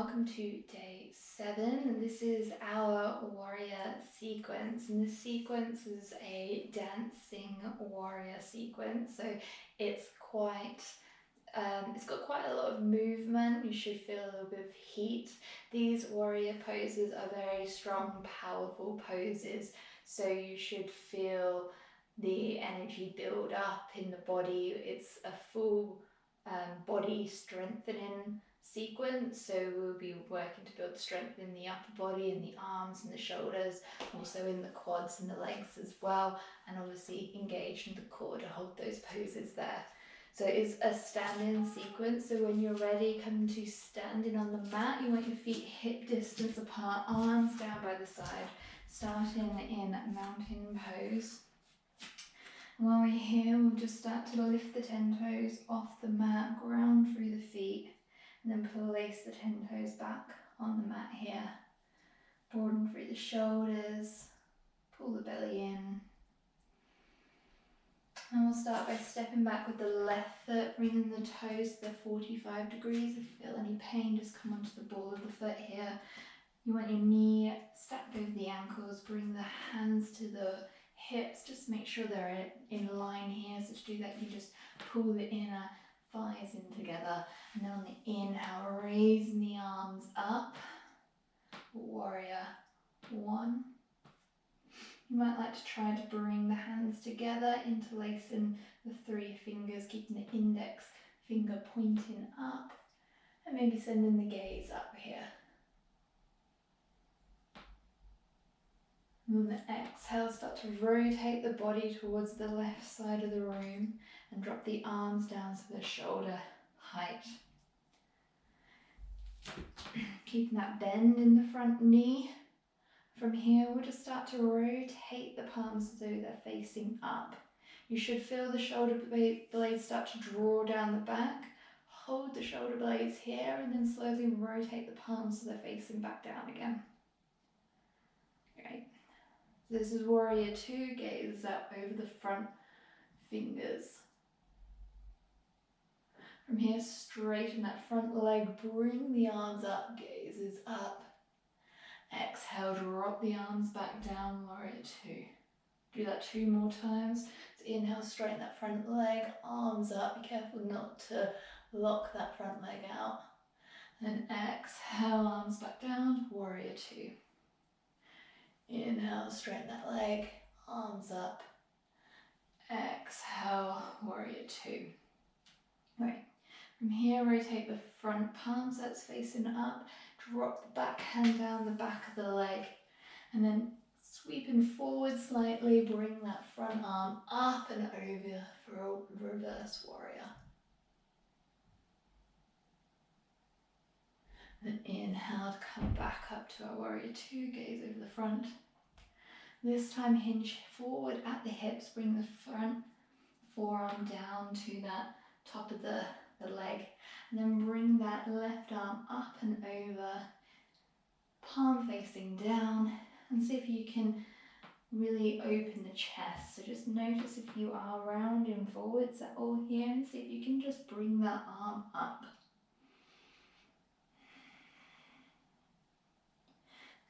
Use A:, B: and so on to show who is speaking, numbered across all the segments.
A: welcome to day 7, and this is our warrior sequence, and this sequence is a dancing warrior sequence, so it's got quite a lot of movement. You should feel a little bit of heat. These warrior poses are very strong, powerful poses, so you should feel the energy build up in the body. It's a full body strengthening sequence, so we'll be working to build strength in the upper body, in the arms and the shoulders, also in the quads and the legs as well, and obviously engage in the core to hold those poses there. So it's a standing sequence, so when you're ready, come to standing on the mat. You want your feet hip distance apart, arms down by the side, starting in mountain pose. While we're here, we'll just start to lift the 10 toes off the mat, ground through the feet, and then place the 10 toes back on the mat here. Broaden through the shoulders, pull the belly in. And we'll start by stepping back with the left foot, bringing the toes to the 45 degrees. If you feel any pain, just come onto the ball of the foot here. You want your knee stacked over the ankles, bring the hands to the hips, just make sure they're in line here. So to do that, you just pull the inner thighs in together, and then on the inhale, raising the arms up, warrior 1. You might like to try to bring the hands together, interlacing the 3 fingers, keeping the index finger pointing up, and maybe sending the gaze up here. And then the exhale, start to rotate the body towards the left side of the room and drop the arms down to the shoulder height. Keeping that bend in the front knee. From here, we'll just start to rotate the palms so they're facing up. You should feel the shoulder blades start to draw down the back. Hold the shoulder blades here and then slowly rotate the palms so they're facing back down again. Great. This is warrior 2, gaze up over the front fingers. From here, straighten that front leg, bring the arms up, gazes up. Exhale, drop the arms back down, warrior 2. Do that 2 more times. So inhale, straighten that front leg, arms up. Be careful not to lock that front leg out. Then exhale, arms back down, warrior 2. Inhale, straighten that leg, arms up. Exhale, warrior 2. Right. From here, rotate the front palms that's facing up. Drop the back hand down the back of the leg. And then sweeping forward slightly, bring that front arm up and over for a reverse warrior. Then inhale to come back up to our warrior 2, gaze over the front. This time hinge forward at the hips, bring the front forearm down to that top of the leg, and then bring that left arm up and over, palm facing down, and see if you can really open the chest. So just notice if you are rounding forwards at all here, and see if you can just bring that arm up.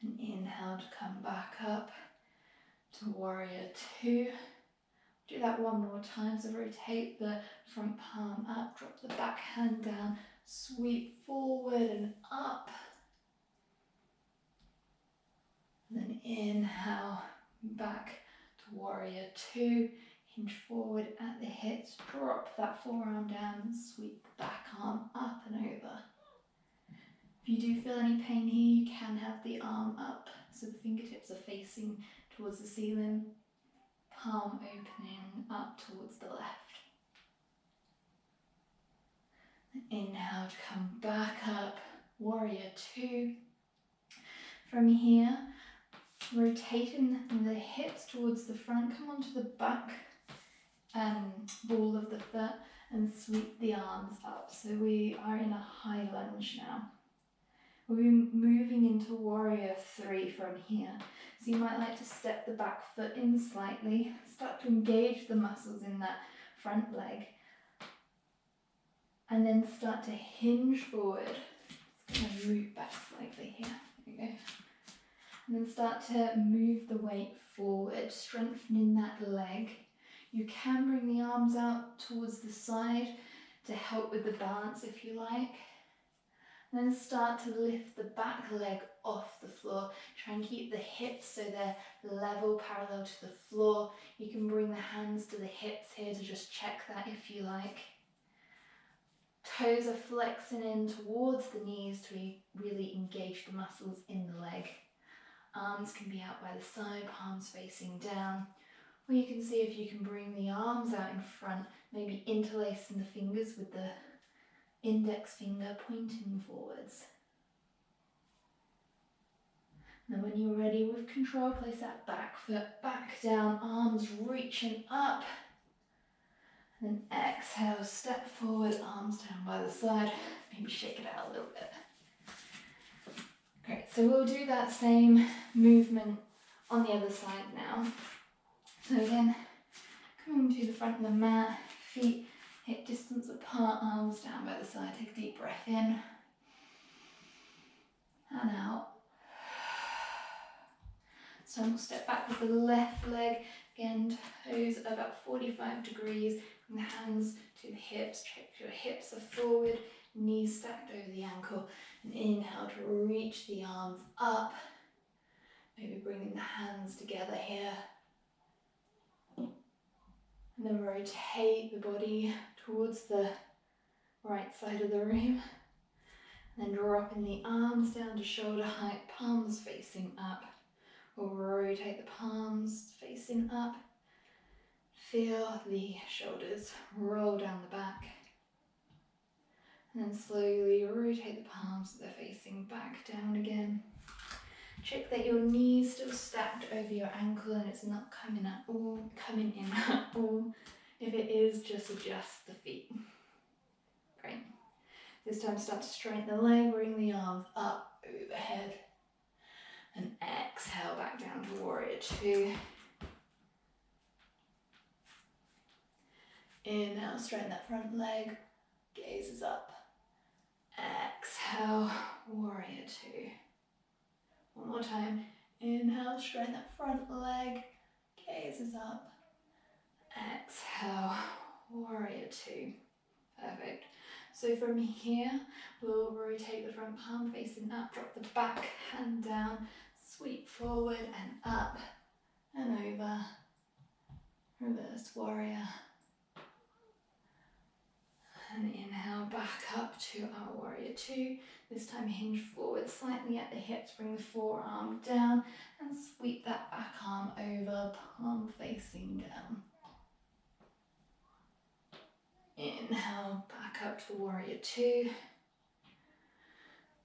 A: And inhale to come back up to warrior 2. Do that 1 more time, so rotate the front palm up, drop the back hand down, sweep forward and up. And then inhale, back to warrior 2, hinge forward at the hips, drop that forearm down and sweep the back arm up and over. If you do feel any pain here, you can have the arm up so the fingertips are facing towards the ceiling. Palm opening up towards the left. Inhale to come back up, warrior 2. From here, rotating the hips towards the front, come onto the back ball of the foot and sweep the arms up. So we are in a high lunge now. We'll be moving into warrior 3 from here. So you might like to step the back foot in slightly, start to engage the muscles in that front leg, and then start to hinge forward. It's going to move back slightly here. There we go. And then start to move the weight forward, strengthening that leg. You can bring the arms out towards the side to help with the balance if you like. And then start to lift the back leg off the floor. Try and keep the hips so they're level, parallel to the floor. You can bring the hands to the hips here to just check that if you like. Toes are flexing in towards the knees to really engage the muscles in the leg. Arms can be out by the side, palms facing down. Or you can see if you can bring the arms out in front, maybe interlacing the fingers with the index finger pointing forwards. Now when you're ready with control, place that back foot back down, arms reaching up. And then exhale, step forward, arms down by the side. Maybe shake it out a little bit. Great, so we'll do that same movement on the other side now. So again, coming to the front of the mat, feet hip distance apart, arms down by the side. Take a deep breath in and out. So we'll step back with the left leg. Again, toes about 45 degrees. Bring the hands to the hips. Check your hips are forward, knees stacked over the ankle. And inhale to reach the arms up. Maybe bringing the hands together here. And then rotate the body towards the right side of the room. And then dropping the arms down to shoulder height, palms facing up. We'll rotate the palms facing up. Feel the shoulders roll down the back. And then slowly rotate the palms so they're facing back down again. Check that your knees still stacked over your ankle and it's not coming in at all. If it is, just adjust the feet. Great. This time start to straighten the leg, bring the arms up overhead. And exhale back down to warrior two. Inhale, straighten that front leg, gazes up. Exhale, warrior two. One more time. Inhale, straighten that front leg, gazes up. Exhale, warrior two. Perfect. So from here, we'll rotate the front palm facing up, drop the back hand down, sweep forward and up and over. Reverse warrior. And inhale back up to our warrior two. This time hinge forward slightly at the hips, bring the forearm down and sweep that back arm over, palm facing down. Inhale back up to warrior two.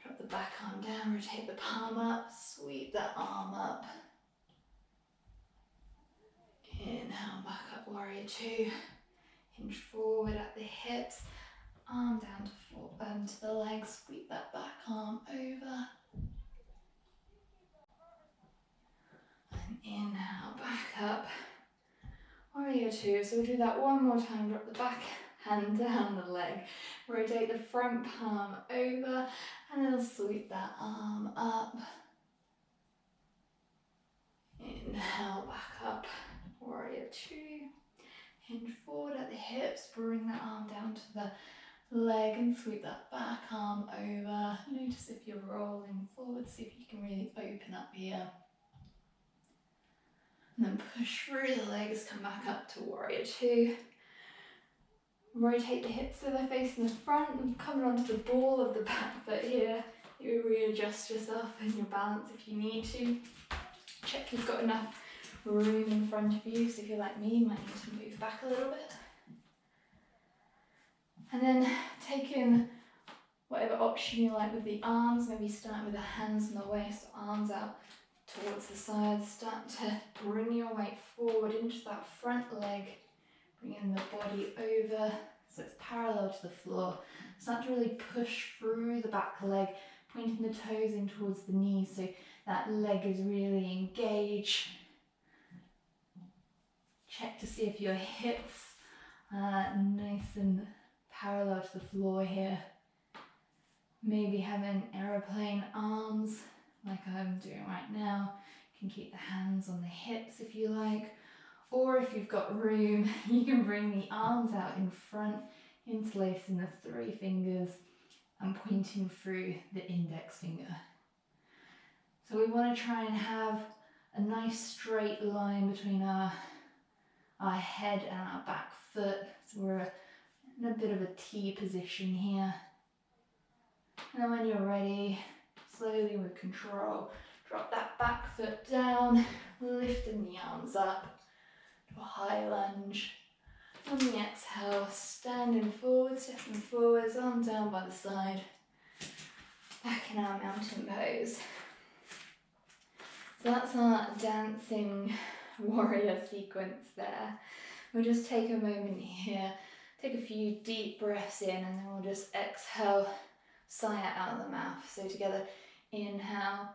A: Drop the back arm down, rotate the palm up, sweep that arm up. Inhale back up warrior two. Hinge forward at the hips, arm down to the legs, sweep that back arm over. And inhale, back up, warrior two. So we'll do that one more time, drop the back hand down the leg, rotate the front palm over, and then sweep that arm up. Inhale, back up, warrior two. Hinge forward at the hips, bring that arm down to the leg and sweep that back arm over. Notice if you're rolling forward, see if you can really open up here. And then push through the legs, come back up to warrior two. Rotate the hips so they're facing the front and coming onto the ball of the back foot here. You readjust yourself and your balance if you need to. Check you've got enough room in front of you, so if you're like me, you might need to move back a little bit. And then take in whatever option you like with the arms, maybe start with the hands on the waist, arms out towards the sides. Start to bring your weight forward into that front leg, bringing the body over so it's parallel to the floor. Start to really push through the back leg, pointing the toes in towards the knees so that leg is really engaged. Check to see if your hips are nice and parallel to the floor here. Maybe having aeroplane arms like I'm doing right now. You can keep the hands on the hips if you like, or if you've got room, you can bring the arms out in front, interlacing the 3 fingers and pointing through the index finger. So we want to try and have a nice straight line between our head and our back foot. So we're in a bit of a T position here. And then when you're ready, slowly with control, drop that back foot down, lifting the arms up to a high lunge. On the exhale, standing forward, stepping forwards, arm down by the side. Back in our mountain pose. So that's our dancing warrior sequence there. We'll just take a moment here, take a few deep breaths in, and then we'll just exhale, sigh it out of the mouth. So together, inhale,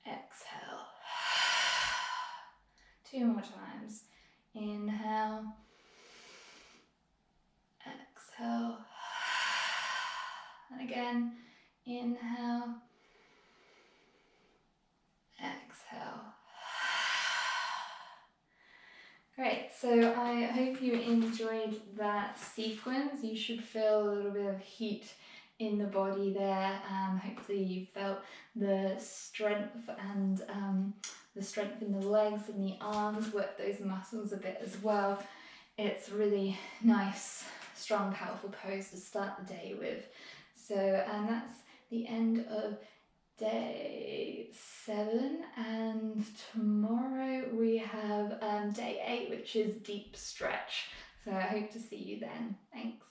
A: exhale. 2 more times. Inhale, exhale. And again, inhale, exhale. Great, so I hope you enjoyed that sequence. You should feel a little bit of heat in the body there, and hopefully you felt the strength and the strength in the legs and the arms, work those muscles a bit as well. It's really nice, strong, powerful pose to start the day with. So, and that's the end of day 7, and tomorrow we have day 8, which is deep stretch. So I hope to see you then. Thanks.